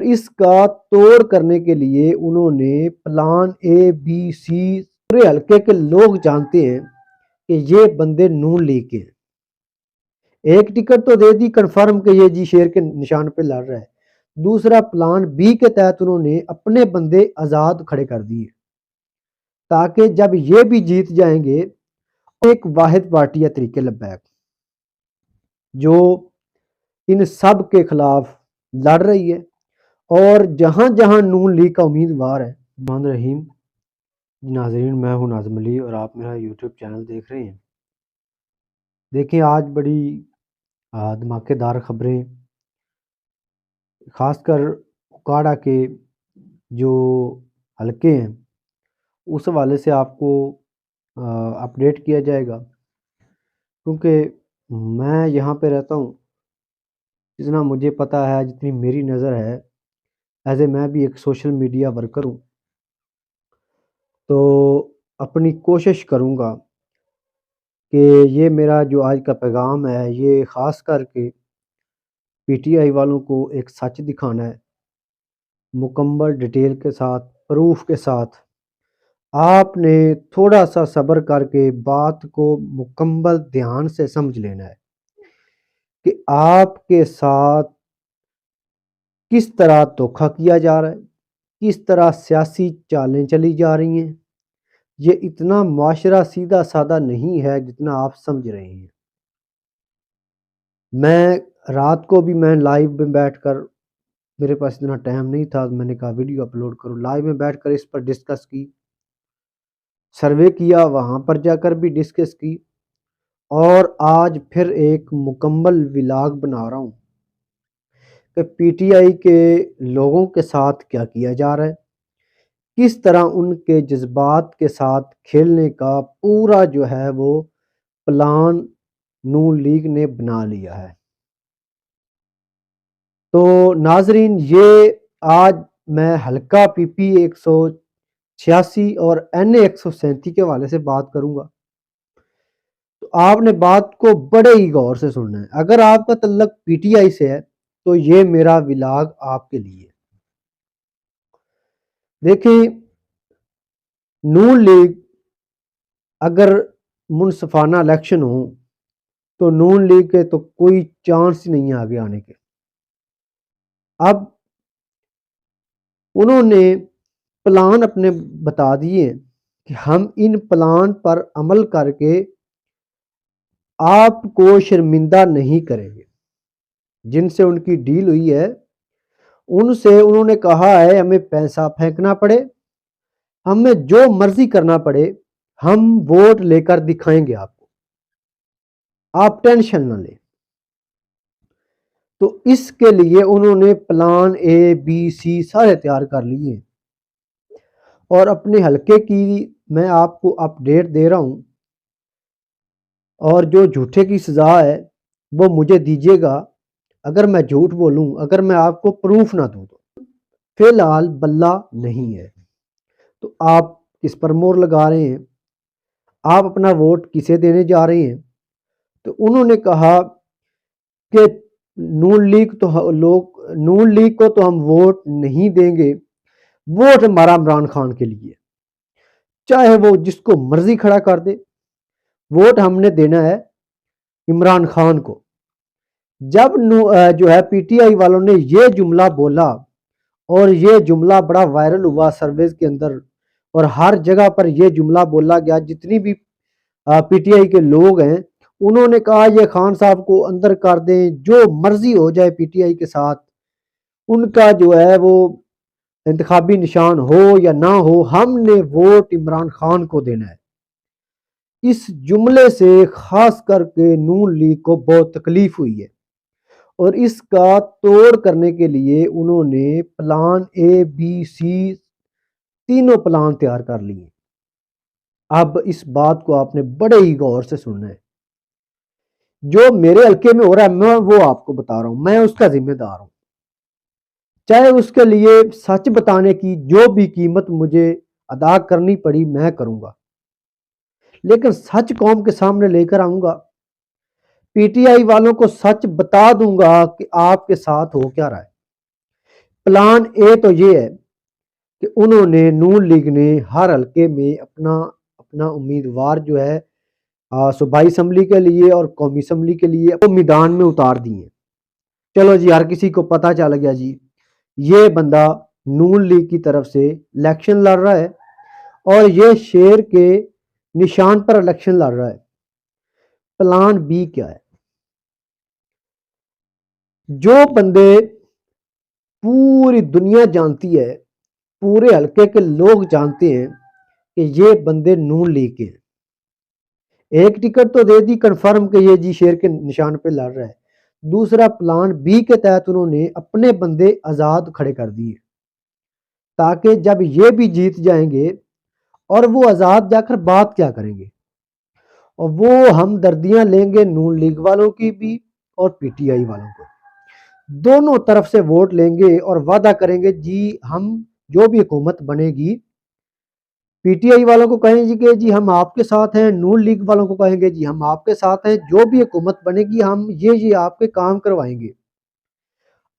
اس کا توڑ کرنے کے لیے انہوں نے پلان اے بی سی پورے حلقے کے لوگ جانتے ہیں کہ یہ بندے نون لیگ کے ہیں۔ ایک ٹکٹ تو دے دی کنفرم کہ یہ جی شیر کے نشان پہ لڑ رہا ہے، دوسرا پلان بی کے تحت انہوں نے اپنے بندے آزاد کھڑے کر دیے تاکہ جب یہ بھی جیت جائیں گے ایک واحد پارٹی یا طریقے لبیک جو ان سب کے خلاف لڑ رہی ہے، اور جہاں جہاں نون لیگ کا امیدوار ہے۔ الرحمن الرحیم ناظرین، میں ہوں ناظم علی اور آپ میرا یوٹیوب چینل دیکھ رہے ہیں۔ دیکھیں آج بڑی دھماکے دار خبریں، خاص کر اکاڑا کے جو حلقے ہیں اس حوالے سے آپ کو اپڈیٹ کیا جائے گا، کیونکہ میں یہاں پہ رہتا ہوں، جتنا مجھے پتہ ہے، جتنی میری نظر ہے، ایز اے میں بھی ایک سوشل میڈیا ورکر ہوں، تو اپنی کوشش کروں گا کہ یہ میرا جو آج کا پیغام ہے یہ خاص کر کے پی ٹی آئی والوں کو ایک سچ دکھانا ہے، مکمل ڈیٹیل کے ساتھ، پروف کے ساتھ۔ آپ نے تھوڑا سا صبر کر کے بات کو مکمل دھیان سے سمجھ لینا ہے کہ آپ کے ساتھ کس طرح دھوکہ کیا جا رہا ہے، کس طرح سیاسی چالیں چلی جا رہی ہیں۔ یہ اتنا معاشرہ سیدھا سادہ نہیں ہے جتنا آپ سمجھ رہے ہیں۔ میں رات کو بھی لائیو میں بیٹھ کر، میرے پاس اتنا ٹائم نہیں تھا، میں نے کہا ویڈیو اپلوڈ کروں، لائیو میں بیٹھ کر اس پر ڈسکس کی، سروے کیا، وہاں پر جا کر بھی ڈسکس کی، اور آج پھر ایک مکمل ولاگ بنا رہا ہوں کہ پی ٹی آئی کے لوگوں کے ساتھ کیا کیا جا رہا ہے، کس طرح ان کے جذبات کے ساتھ کھیلنے کا پورا جو ہے وہ پلان نون لیگ نے بنا لیا ہے۔ تو ناظرین، یہ آج میں حلقہ پی پی 186 اور این اے 137 کے حوالے سے بات کروں گا، تو آپ نے بات کو بڑے ہی غور سے سننا ہے۔ اگر آپ کا تعلق پی ٹی آئی سے ہے تو یہ میرا ولاگ آپ کے لیے۔ دیکھیں، نون لیگ اگر منصفانہ الیکشن ہو تو نون لیگ کے تو کوئی چانس ہی نہیں ہے آگے آنے کے۔ اب انہوں نے پلان اپنے بتا دیے کہ ہم ان پلان پر عمل کر کے آپ کو شرمندہ نہیں کریں گے۔ جن سے ان کی ڈیل ہوئی ہے ان سے انہوں نے کہا ہے ہمیں پیسہ پھینکنا پڑے، ہمیں جو مرضی کرنا پڑے، ہم ووٹ لے کر دکھائیں گے آپ کو، آپ ٹینشن نہ لیں۔ تو اس کے لیے انہوں نے پلان اے بی سی سارے تیار کر لیے ہیں، اور اپنے حلقے کی میں آپ کو اپڈیٹ دے رہا ہوں، اور جو جھوٹے کی سزا ہے وہ مجھے دیجیے گا اگر میں جھوٹ بولوں، اگر میں آپ کو پروف نہ دوں تو۔ فی الحال بلہ نہیں ہے، تو آپ کس پر مور لگا رہے ہیں، آپ اپنا ووٹ کسے دینے جا رہے ہیں؟ تو انہوں نے کہا کہ نون لیگ کو تو ہم ووٹ نہیں دیں گے، ووٹ ہمارا عمران خان کے لیے، چاہے وہ جس کو مرضی کھڑا کر دے، ووٹ ہم نے دینا ہے عمران خان کو۔ جب جو ہے پی ٹی آئی والوں نے یہ جملہ بولا، اور یہ جملہ بڑا وائرل ہوا سرویز کے اندر، اور ہر جگہ پر یہ جملہ بولا گیا، جتنی بھی پی ٹی آئی کے لوگ ہیں انہوں نے کہا یہ خان صاحب کو اندر کر دیں، جو مرضی ہو جائے پی ٹی آئی کے ساتھ، ان کا جو ہے وہ انتخابی نشان ہو یا نہ ہو، ہم نے ووٹ عمران خان کو دینا ہے۔ اس جملے سے خاص کر کے نون لیگ کو بہت تکلیف ہوئی ہے، اور اس کا توڑ کرنے کے لیے انہوں نے پلان اے بی سی تینوں پلان تیار کر لیے۔ اب اس بات کو آپ نے بڑے ہی غور سے سننا ہے۔ جو میرے حلقے میں ہو رہا ہے میں وہ آپ کو بتا رہا ہوں، میں اس کا ذمہ دار ہوں، چاہے اس کے لیے سچ بتانے کی جو بھی قیمت مجھے ادا کرنی پڑی میں کروں گا، لیکن سچ قوم کے سامنے لے کر آؤں گا، پی ٹی آئی والوں کو سچ بتا دوں گا کہ آپ کے ساتھ ہو کیا رہا ہے۔ پلان اے تو یہ ہے کہ انہوں نے نون لیگ نے ہر حلقے میں اپنا امیدوار جو ہے صوبائی اسمبلی کے لیے اور قومی اسمبلی کے لیے وہ میدان میں اتار دیے. چلو جی، ہر کسی کو پتہ چل گیا جی یہ بندہ نون لیگ کی طرف سے الیکشن لڑ رہا ہے اور یہ شیر کے نشان پر الیکشن لڑ رہا ہے. پلان بی کیا ہے؟ جو بندے پوری دنیا جانتی ہے، پورے حلقے کے لوگ جانتے ہیں کہ یہ بندے نون لیگ کے ہیں، ایک ٹکٹ تو دے دی کنفرم کہ یہ جی شیر کے نشان پہ لڑ رہا ہے. دوسرا پلان بی کے تحت انہوں نے اپنے بندے آزاد کھڑے کر دیے تاکہ جب یہ بھی جیت جائیں گے اور وہ آزاد جا کر بات کیا کریں گے، اور وہ ہمدردیاں لیں گے نون لیگ والوں کی بھی اور پی ٹی آئی والوں کو، دونوں طرف سے ووٹ لیں گے اور وعدہ کریں گے جی ہم جو بھی حکومت بنے گی پی ٹی آئی والوں کو کہیں گے کہ جی ہم آپ کے ساتھ ہیں، نون لیگ والوں کو کہیں گے جی ہم آپ کے ساتھ ہیں، جو بھی حکومت بنے گی ہم یہ آپ کے کام کروائیں گے،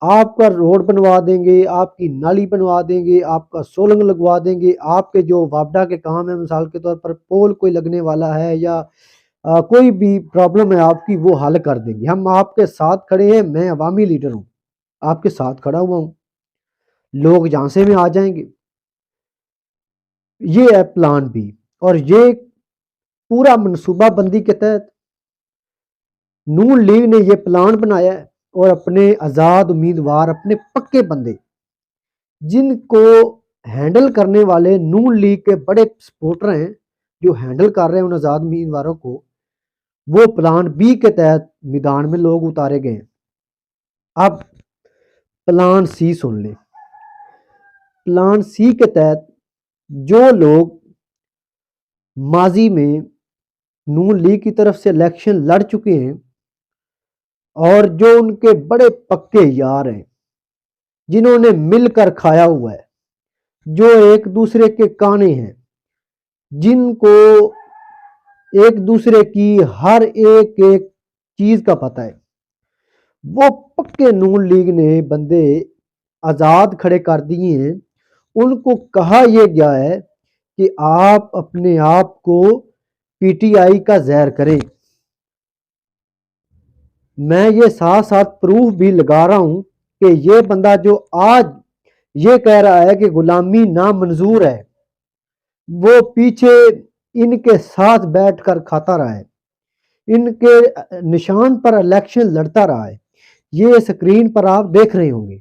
آپ کا روڈ بنوا دیں گے، آپ کی نالی بنوا دیں گے، آپ کا سولنگ لگوا دیں گے، آپ کے جو وابڈا کے کام ہیں مثال کے طور پر پول کوئی لگنے والا ہے یا کوئی بھی پرابلم ہے آپ کی وہ حل کر دیں گے. ہم آپ کے ساتھ کھڑے ہیں، میں عوامی لیڈر ہوں، آپ کے ساتھ کھڑا ہوا ہوں، لوگ جھانسے میں آ جائیں گے. یہ ہے پلان بی، اور یہ پورا منصوبہ بندی کے تحت نون لیگ نے یہ پلان بنایا ہے اور اپنے آزاد امیدوار، اپنے پکے بندے جن کو ہینڈل کرنے والے نون لیگ کے بڑے سپورٹر ہیں جو ہینڈل کر رہے ہیں ان آزاد امیدواروں کو، وہ پلان بی کے تحت میدان میں لوگ اتارے گئے ہیں. اب پلان سی سن لیں. پلان سی کے تحت جو لوگ ماضی میں نون لیگ کی طرف سے الیکشن لڑ چکے ہیں اور جو ان کے بڑے پکے یار ہیں، جنہوں نے مل کر کھایا ہوا ہے، جو ایک دوسرے کے کانے ہیں، جن کو ایک دوسرے کی ہر ایک چیز کا پتہ ہے، وہ پکے نون لیگ نے بندے آزاد کھڑے کر دیے ہیں. ان کو کہا یہ گیا ہے کہ آپ اپنے آپ کو پی ٹی آئی کا زہر کریں. میں یہ ساتھ ساتھ پروف بھی لگا رہا ہوں کہ یہ بندہ جو آج یہ کہہ رہا ہے کہ غلامی نامنظور ہے، وہ پیچھے ان کے ساتھ بیٹھ کر کھاتا رہا ہے، ان کے نشان پر الیکشن لڑتا رہا ہے. یہ سکرین پر آپ دیکھ رہے ہوں گے،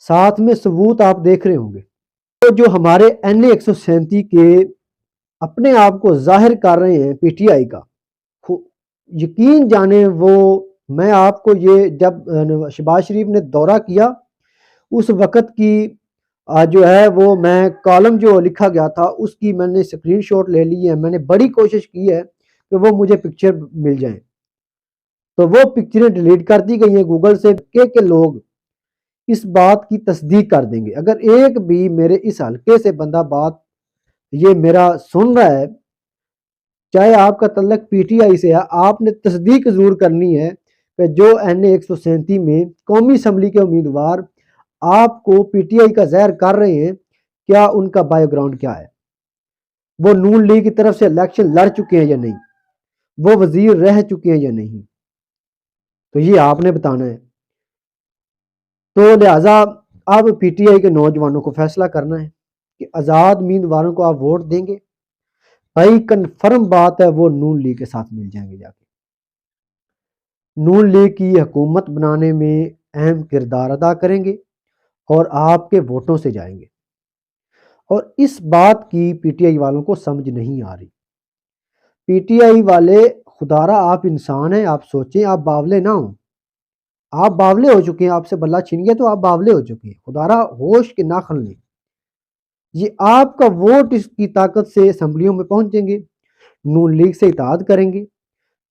ساتھ میں ثبوت آپ دیکھ رہے ہوں گے. تو جو ہمارے این اے 137 کے اپنے آپ کو ظاہر کر رہے ہیں پی ٹی آئی کا، یقین جانے وہ میں آپ کو یہ جب شہباز شریف نے دورہ کیا اس وقت کی جو ہے وہ میں کالم جو لکھا گیا تھا اس کی میں نے سکرین شاٹ لے لی ہے. میں نے بڑی کوشش کی ہے کہ وہ مجھے پکچر مل جائیں، تو وہ پکچریں ڈیلیٹ کر دی گئی ہیں گوگل سے کہ لوگ اس بات کی تصدیق کر دیں گے. اگر ایک بھی میرے اس حلقے سے بندہ بات یہ میرا سن رہا ہے، چاہے آپ کا تعلق پی ٹی آئی سے ہے، آپ نے تصدیق ضرور کرنی ہے کہ جو این اے 137 میں قومی اسمبلی کے امیدوار آپ کو پی ٹی آئی کا زہر کر رہے ہیں، کیا ان کا بایو گراؤنڈ کیا ہے، وہ نون لیگ کی طرف سے الیکشن لڑ چکے ہیں یا نہیں، وہ وزیر رہ چکے ہیں یا نہیں، تو یہ آپ نے بتانا ہے. تو لہٰذا اب پی ٹی آئی کے نوجوانوں کو فیصلہ کرنا ہے کہ آزاد امیدواروں کو آپ ووٹ دیں گے، بھائی کنفرم بات ہے وہ نون لیگ کے ساتھ مل جائیں گے، جا کے نون لیگ کی حکومت بنانے میں اہم کردار ادا کریں گے اور آپ کے ووٹوں سے جائیں گے. اور اس بات کی پی ٹی آئی والوں کو سمجھ نہیں آ رہی. پی ٹی آئی والے خدارا آپ انسان ہیں، آپ سوچیں، آپ باولے نہ ہوں، آپ باولے ہو چکے ہیں، آپ سے بلہ چھن گیا تو آپ باولے ہو چکے ہیں، خدارا ہوش کے ناخن لیں. یہ آپ کا ووٹ اس کی طاقت سے اسمبلیوں میں پہنچیں گے، نون لیگ سے اتحاد کریں گے،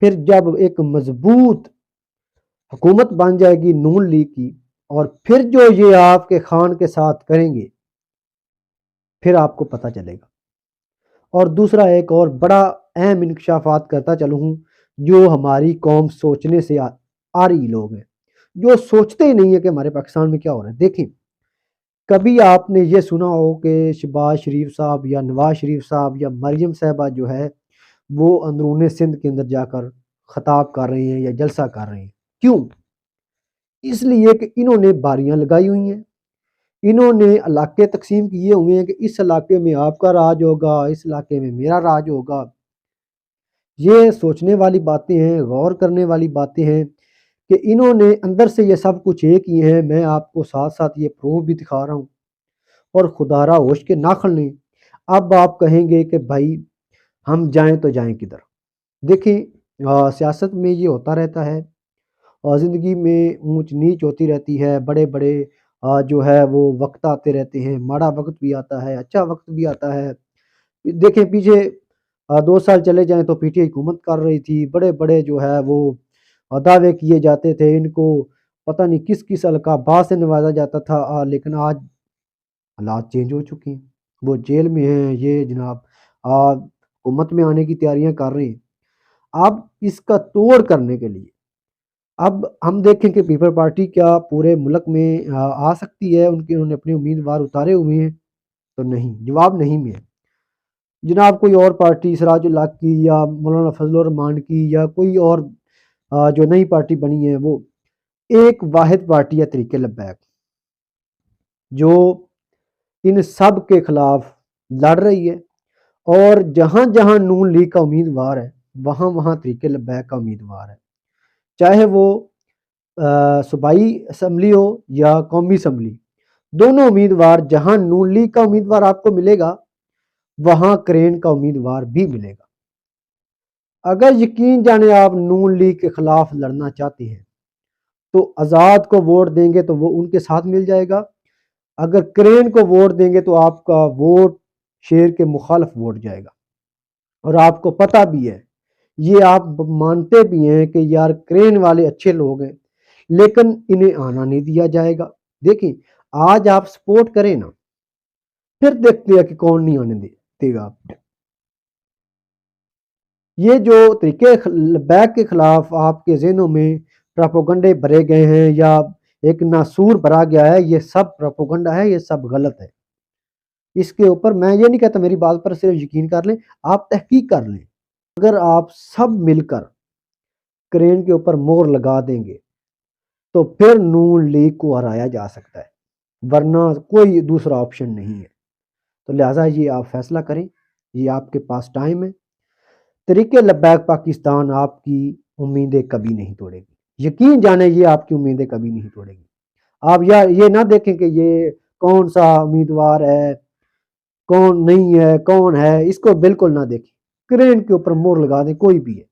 پھر جب ایک مضبوط حکومت بن جائے گی نون لیگ کی، اور پھر جو یہ آپ کے خان کے ساتھ کریں گے پھر آپ کو پتہ چلے گا. اور دوسرا ایک اور بڑا اہم انکشافات کرتا چلوں ہوں جو ہماری قوم سوچنے سے آ رہی لوگ ہیں جو سوچتے ہی نہیں ہے کہ ہمارے پاکستان میں کیا ہو رہا ہے. دیکھیں کبھی آپ نے یہ سنا ہو کہ شہباز شریف صاحب یا نواز شریف صاحب یا مریم صاحبہ جو ہے وہ اندرون سندھ کے اندر جا کر خطاب کر رہے ہیں یا جلسہ کر رہے ہیں؟ کیوں؟ اس لیے کہ انہوں نے باریاں لگائی ہوئی ہیں، انہوں نے علاقے تقسیم کیے ہوئے ہیں کہ اس علاقے میں آپ کا راج ہوگا، اس علاقے میں میرا راج ہوگا۔ یہ سوچنے والی باتیں ہیں، غور کرنے والی باتیں ہیں کہ انہوں نے اندر سے یہ سب کچھ یہ کیے ہیں۔ میں آپ کو ساتھ ساتھ یہ پروف بھی دکھا رہا ہوں، اور خدا را ہوش کے ناخن لیں۔ اب آپ کہیں گے کہ بھائی ہم جائیں تو جائیں کدھر؟ دیکھیں، سیاست میں یہ ہوتا رہتا ہے، اور زندگی میں اونچ نیچ ہوتی رہتی ہے، بڑے بڑے جو ہے وہ وقت آتے رہتے ہیں، ماڑا وقت بھی آتا ہے، اچھا وقت بھی آتا ہے۔ دیکھیں پیچھے 2 سال چلے جائیں تو پی ٹی آئی حکومت کر رہی تھی، بڑے بڑے جو ہے وہ دعوے کیے جاتے تھے، ان کو پتہ نہیں کس کس القابات سے نوازا جاتا تھا، لیکن آج حالات چینج ہو چکے ہیں، وہ جیل میں ہیں، یہ جناب حکومت میں آنے کی تیاریاں کر رہے ہیں۔ اب اس کا توڑ کرنے کے لیے اب ہم دیکھیں کہ پیپل پارٹی کیا پورے ملک میں آ سکتی ہے؟ انہوں نے اپنے امیدوار اتارے ہوئے ہیں؟ تو نہیں، جواب نہیں میں ہے۔ جناب کوئی اور پارٹی سراج الحق کی یا مولانا فضل الرحمان کی یا کوئی اور جو نئی پارٹی بنی ہے، وہ ایک واحد پارٹی ہے تحریک لبیک، جو ان سب کے خلاف لڑ رہی ہے، اور جہاں جہاں نون لیگ کا امیدوار ہے وہاں وہاں تحریک لبیک کا امیدوار ہے، چاہے وہ صوبائی اسمبلی ہو یا قومی اسمبلی۔ دونوں امیدوار، جہاں نون لیگ کا امیدوار آپ کو ملے گا وہاں کرین کا امیدوار بھی ملے گا۔ اگر یقین جانے آپ نون لیگ کے خلاف لڑنا چاہتے ہیں تو آزاد کو ووٹ دیں گے تو وہ ان کے ساتھ مل جائے گا، اگر کرین کو ووٹ دیں گے تو آپ کا ووٹ شیر کے مخالف ووٹ جائے گا۔ اور آپ کو پتہ بھی ہے، یہ آپ مانتے بھی ہیں کہ یار کرین والے اچھے لوگ ہیں، لیکن انہیں آنا نہیں دیا جائے گا۔ دیکھیں، آج آپ سپورٹ کریں نا، پھر دیکھتے ہیں کہ کون نہیں آنے دے گا۔ یہ جو طریقے بیک کے خلاف آپ کے ذہنوں میں پراپوگنڈے بھرے گئے ہیں یا ایک ناسور بھرا گیا ہے، یہ سب پراپوگنڈا ہے، یہ سب غلط ہے۔ اس کے اوپر میں یہ نہیں کہتا میری بات پر صرف یقین کر لیں، آپ تحقیق کر لیں۔ اگر آپ سب مل کر کرین کے اوپر مہر لگا دیں گے تو پھر نون لیگ کو ہرایا جا سکتا ہے، ورنہ کوئی دوسرا آپشن نہیں ہے۔ تو لہٰذا یہ آپ فیصلہ کریں، یہ آپ کے پاس ٹائم ہے۔ تحریک لبیک پاکستان آپ کی امیدیں کبھی نہیں توڑے گی، یقین جانیں یہ آپ کی امیدیں کبھی نہیں توڑے گی۔ آپ یہ نہ دیکھیں کہ یہ کون سا امیدوار ہے، کون نہیں ہے، کون ہے، اس کو بالکل نہ دیکھیں۔ کرین کے اوپر مہر لگا دیں، کوئی بھی ہے،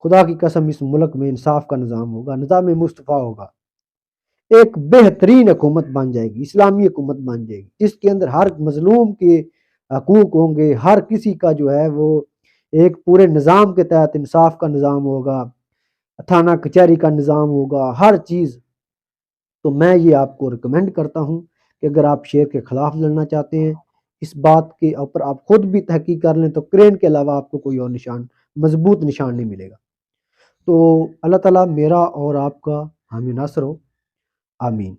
خدا کی قسم اس ملک میں انصاف کا نظام ہوگا، نظام مصطفیٰ ہوگا، ایک بہترین حکومت بن جائے گی، اسلامی حکومت بن جائے گی، جس کے اندر ہر مظلوم کے حقوق ہوں گے، ہر کسی کا جو ہے وہ ایک پورے نظام کے تحت انصاف کا نظام ہوگا، تھانہ کچہری کا نظام ہوگا، ہر چیز۔ تو میں یہ آپ کو ریکمینڈ کرتا ہوں کہ اگر آپ شیر کے خلاف لڑنا چاہتے ہیں، اس بات کے اوپر آپ خود بھی تحقیق کر لیں، تو کرین کے علاوہ آپ کو کوئی اور مضبوط نشان نہیں ملے گا۔ تو اللہ تعالیٰ میرا اور آپ کا حامی ناصر ہو، آمین۔